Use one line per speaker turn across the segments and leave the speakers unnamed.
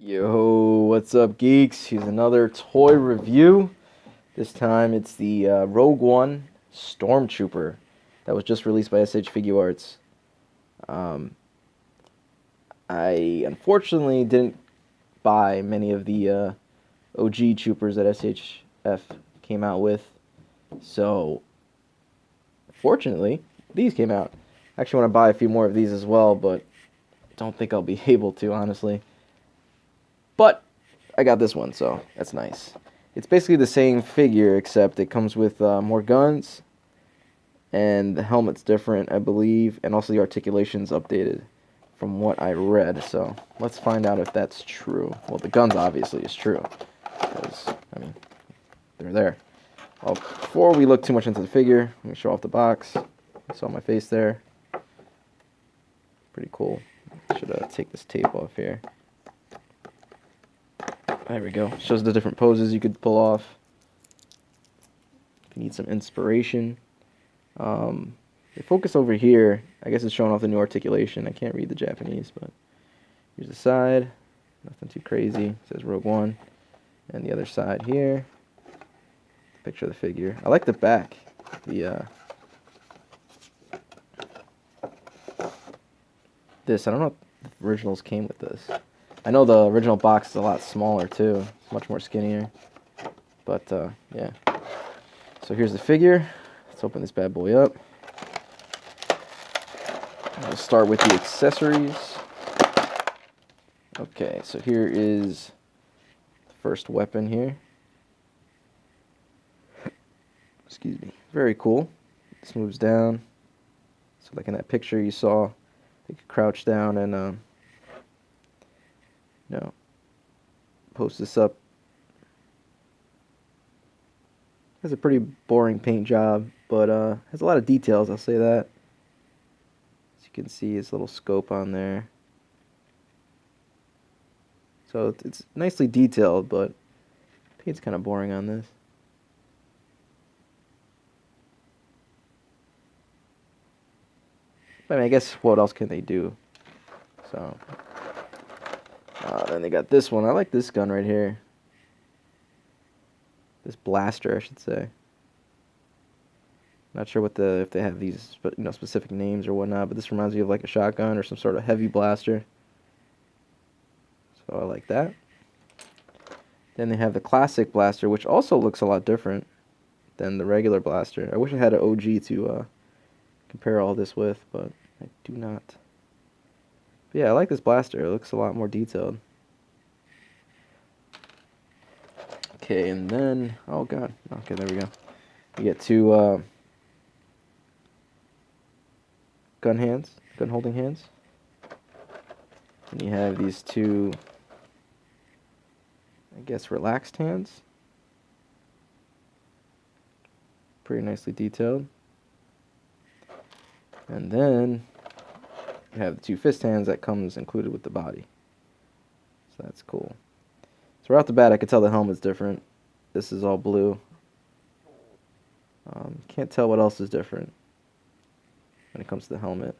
Yo, what's up, geeks? Here's another toy review. This time it's the Rogue One StormTrooper that was just released by SH Figuarts. Um, I unfortunately didn't buy many of the OG troopers that SHF came out with, so fortunately these came out. I actually want to buy a few more of these as well, but don't think I'll be able to, honestly. But I got this one, so that's nice. It's basically the same figure, except it comes with more guns, and the helmet's different, I believe, and also the articulation's updated from what I read. So let's find out if that's true. Well, the guns obviously is true, because, I mean, they're there. Well, before we look too much into the figure, let me show off the box. You saw my face there. Pretty cool. Should take this tape off here. There we go. Shows the different poses you could pull off. If you need some inspiration. They focus over here. I guess it's showing off the new articulation. I can't read the Japanese, but here's the side. Nothing too crazy. It says Rogue One. And the other side here. Picture of the figure. I like the back. This, I don't know if the originals came with this. I know the original box is a lot smaller too. It's much more skinnier. But yeah. So here's the figure. Let's open this bad boy up. I'll start with the accessories. Okay, so here is the first weapon here. Excuse me. Very cool. This moves down. So like in that picture you saw, they could crouch down and post this up. Has a pretty boring paint job, but has a lot of details, I'll say that. As you can see, his little scope on there. So it's nicely detailed, but paint's kind of boring on this. But I mean, I guess what else can they do? So then they got this one. I like this gun right here. This blaster, I should say. Not sure what if they have these specific names or whatnot, but this reminds me of like a shotgun or some sort of heavy blaster. So I like that. Then they have the classic blaster, which also looks a lot different than the regular blaster. I wish I had an OG to compare all this with, but I do not. But yeah, I like this blaster. It looks a lot more detailed. Okay, and then, oh god, okay, there we go. You get two gun holding hands. And you have these two, I guess, relaxed hands. Pretty nicely detailed. And then you have the two fist hands that comes included with the body. So that's cool. So right off the bat, I could tell the helmet's different. This is all blue. Can't tell what else is different when it comes to the helmet.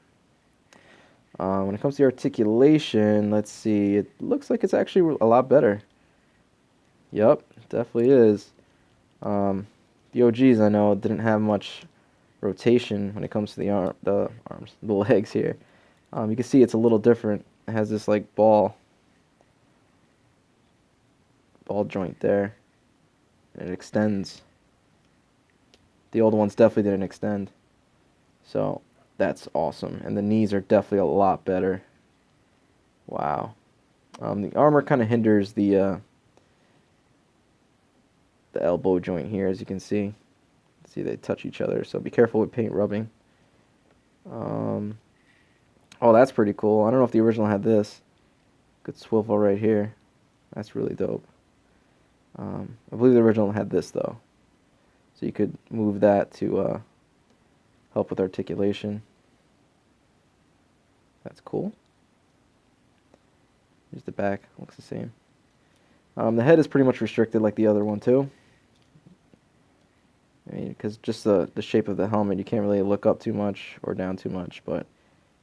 When it comes to the articulation, let's see. It looks like it's actually a lot better. Yup, definitely is. The OGs I know didn't have much rotation when it comes to the legs here. You can see it's a little different. It has this like ball joint there, and it extends. The old ones definitely didn't extend, so that's awesome. And the knees are definitely a lot better. Wow. The armor kind of hinders the elbow joint here, as you can see. See, they touch each other, so be careful with paint rubbing. Oh, that's pretty cool. I don't know if the original had this. Good swivel right here. That's really dope. I believe the original had this though, so you could move that to help with articulation. That's cool. Here's the back. Looks the same. The head is pretty much restricted like the other one too. I mean, because just the shape of the helmet, you can't really look up too much or down too much, but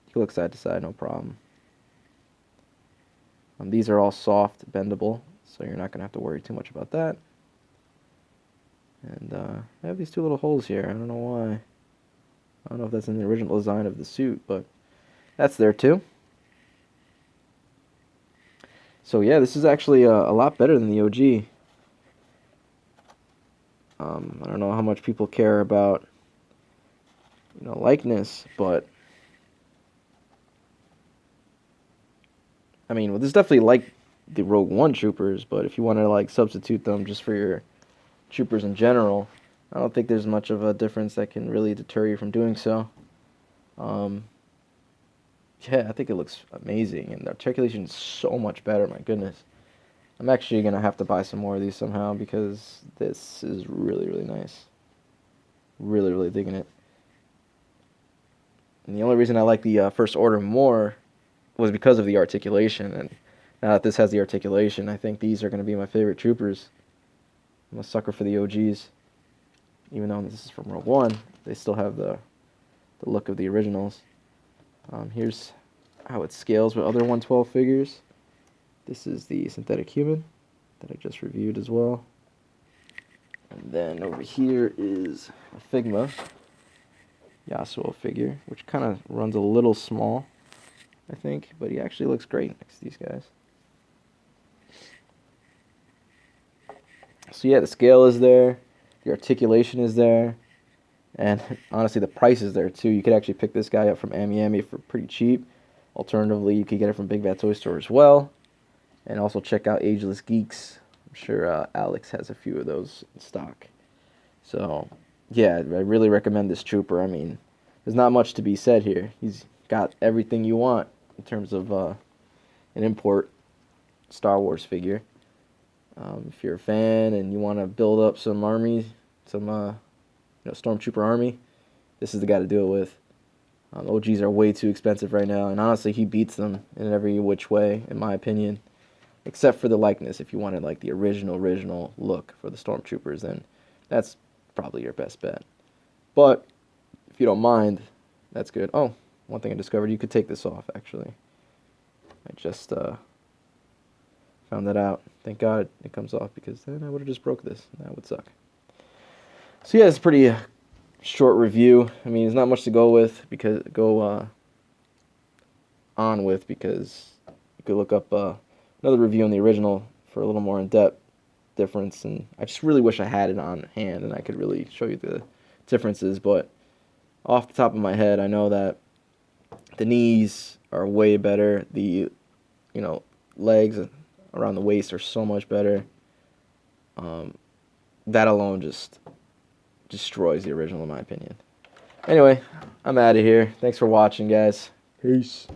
you can look side to side, no problem. These are all soft, bendable, so you're not going to have to worry too much about that. And I have these two little holes here. I don't know why. I don't know if that's in the original design of the suit, but that's there too. So yeah, this is actually a lot better than the OG. I don't know how much people care about, likeness, but I mean, well, this is definitely like the Rogue One troopers, but if you want to like substitute them just for your troopers in general, I don't think there's much of a difference that can really deter you from doing so. Yeah, I think it looks amazing, and the articulation is so much better, my goodness. I'm actually going to have to buy some more of these somehow, because this is really, really nice. Really, really digging it. And the only reason I like the First Order more was because of the articulation, and now that this has the articulation, I think these are going to be my favorite troopers. I'm a sucker for the OGs. Even though this is from Rogue One, they still have the look of the originals. Here's how it scales with other 112 figures. This is the synthetic human that I just reviewed as well. And then over here is a Figma Yasuo figure, which kind of runs a little small, I think, but he actually looks great next to these guys. So yeah, the scale is there, the articulation is there, and honestly the price is there too. You could actually pick this guy up from Ami for pretty cheap. Alternatively, you could get it from Big Bad Toy Store as well. And also check out Ageless Geeks. I'm sure Alex has a few of those in stock. So yeah, I really recommend this trooper. I mean, there's not much to be said here. He's got everything you want in terms of an import Star Wars figure. If you're a fan and you want to build up some armies, some StormTrooper army, this is the guy to do it with. OGs are way too expensive right now, and honestly, he beats them in every which way, in my opinion, except for the likeness. If you wanted like the original look for the StormTroopers, then that's probably your best bet. But if you don't mind, that's good. Oh, one thing I discovered, you could take this off, actually. I just found that out. Thank God it comes off, because then I would have just broke this. That would suck. So yeah, it's a pretty short review. I mean, there's not much to go on with, because you could look up another review on the original for a little more in-depth difference, and I just really wish I had it on hand and I could really show you the differences, but off the top of my head, I know that the knees are way better, the legs around the waist are so much better. That alone just destroys the original in my opinion. Anyway, I'm out of here. Thanks for watching, guys. Peace.